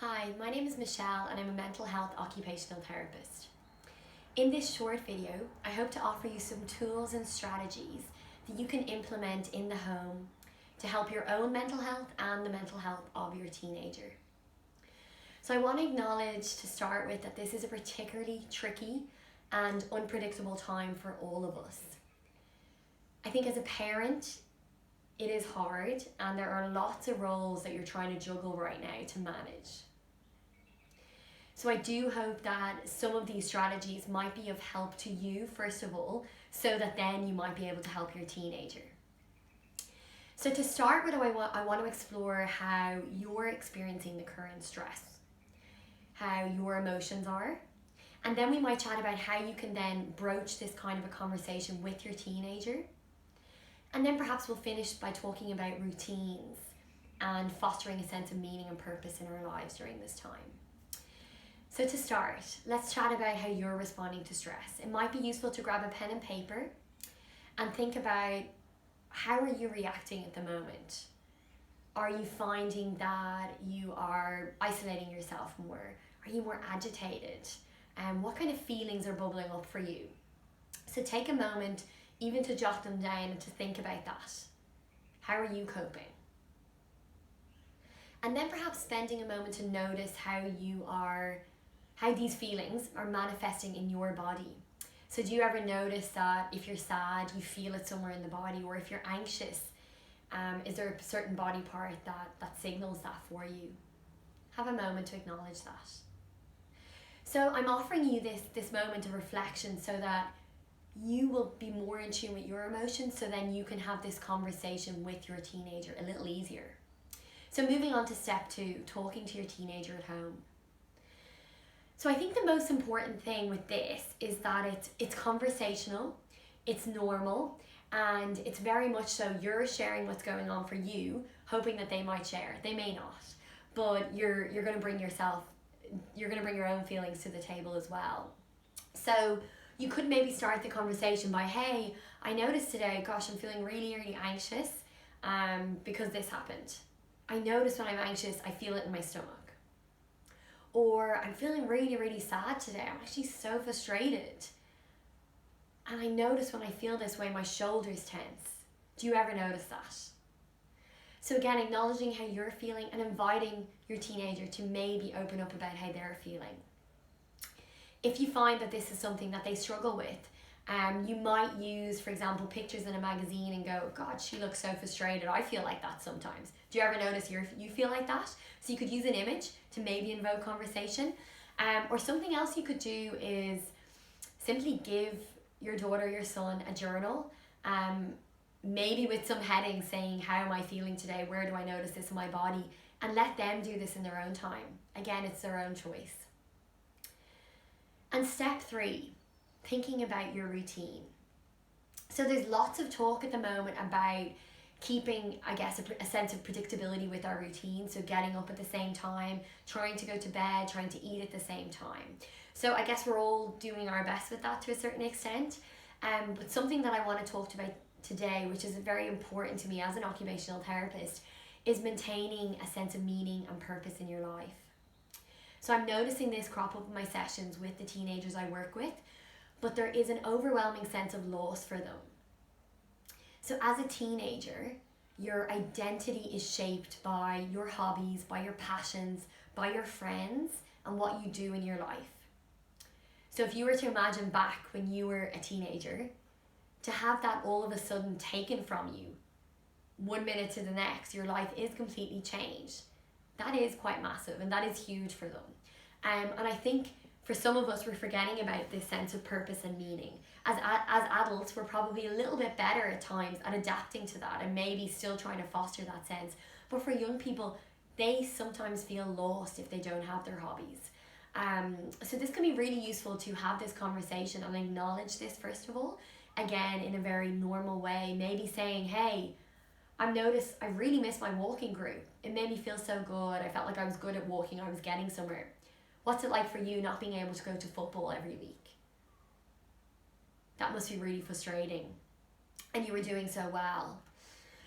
Hi, my name is Michelle and I'm a mental health occupational therapist. In this short video, I hope to offer you some tools and strategies that you can implement in the home to help your own mental health and the mental health of your teenager. So I want to acknowledge to start with that this is a particularly tricky and unpredictable time for all of us. I think as a parent, it is hard and there are lots of roles that you're trying to juggle right now to manage. So I do hope that some of these strategies might be of help to you first of all, so that then you might be able to help your teenager. So to start with, I want to explore how you're experiencing the current stress, how your emotions are, and then we might chat about how you can then broach this kind of a conversation with your teenager. And then perhaps we'll finish by talking about routines and fostering a sense of meaning and purpose in our lives during this time. So to start, let's chat about how you're responding to stress. It might be useful to grab a pen and paper and think about how are you reacting at the moment? Are you finding that you are isolating yourself more? Are you more agitated? And what kind of feelings are bubbling up for you? So take a moment even to jot them down and to think about that. How are you coping? And then perhaps spending a moment to notice how these feelings are manifesting in your body. So do you ever notice that if you're sad, you feel it somewhere in the body, or if you're anxious, is there a certain body part that signals that for you? Have a moment to acknowledge that. So I'm offering you this moment of reflection so that you will be more in tune with your emotions, so then you can have this conversation with your teenager a little easier. So moving on to step 2, talking to your teenager at home. So I think the most important thing with this is that it's conversational, it's normal, and it's very much so you're sharing what's going on for you, hoping that they might share. They may not, but you're going to bring your own feelings to the table as well. So you could maybe start the conversation by, hey, I noticed today, gosh, I'm feeling really, really anxious because this happened. I notice when I'm anxious, I feel it in my stomach. Or I'm feeling really, really sad today. I'm actually so frustrated. And I notice when I feel this way, my shoulders tense. Do you ever notice that? So again, acknowledging how you're feeling and inviting your teenager to maybe open up about how they're feeling. If you find that this is something that they struggle with, you might use, for example, pictures in a magazine and go, God, she looks so frustrated. I feel like that sometimes. Do you ever notice you feel like that? So you could use an image to maybe invoke conversation. Or something else you could do is simply give your daughter, your son, a journal, maybe with some headings saying, how am I feeling today? Where do I notice this in my body? And let them do this in their own time. Again, it's their own choice. And step 3, thinking about your routine. So there's lots of talk at the moment about keeping, I guess, a sense of predictability with our routine. So getting up at the same time, trying to go to bed, trying to eat at the same time. So I guess we're all doing our best with that to a certain extent. But something that I want to talk about today, which is very important to me as an occupational therapist, is maintaining a sense of meaning and purpose in your life. So I'm noticing this crop up in my sessions with the teenagers I work with, but there is an overwhelming sense of loss for them. So as a teenager, your identity is shaped by your hobbies, by your passions, by your friends, and what you do in your life. So if you were to imagine back when you were a teenager, to have that all of a sudden taken from you, 1 minute to the next, your life is completely changed. That is quite massive, and that is huge for them. And I think for some of us, we're forgetting about this sense of purpose and meaning. As adults, we're probably a little bit better at times at adapting to that and maybe still trying to foster that sense. But for young people, they sometimes feel lost if they don't have their hobbies. So this can be really useful to have this conversation and acknowledge this first of all, again, in a very normal way. Maybe saying, hey, I've noticed I really miss my walking group. It made me feel so good. I felt like I was good at walking. I was getting somewhere. What's it like for you not being able to go to football every week? That must be really frustrating. And you were doing so well.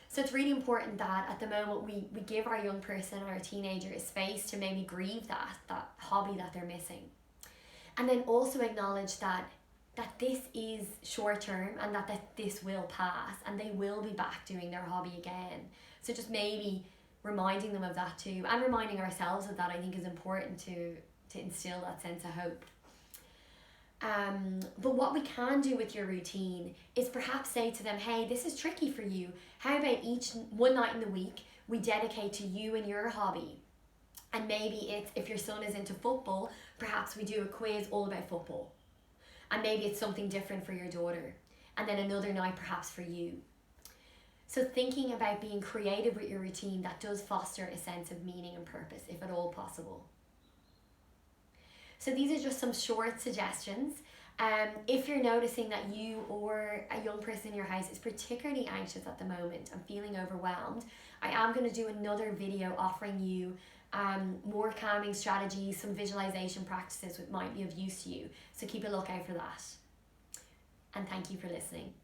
So it's really important that at the moment we give our young person or our teenager a space to maybe grieve that hobby that they're missing. And then also acknowledge that this is short term, and that this will pass and they will be back doing their hobby again. So just maybe reminding them of that too, and reminding ourselves of that, I think, is important to instill that sense of hope. But what we can do with your routine is perhaps say to them, hey, this is tricky for you. How about each one night in the week we dedicate to you and your hobby? And maybe it's, if your son is into football, perhaps we do a quiz all about football. And maybe it's something different for your daughter. And then another night perhaps for you. So thinking about being creative with your routine, that does foster a sense of meaning and purpose, if at all possible. So these are just some short suggestions. If you're noticing that you or a young person in your house is particularly anxious at the moment and feeling overwhelmed, I am going to do another video offering you more calming strategies, some visualization practices which might be of use to you. So keep a lookout for that. And thank you for listening.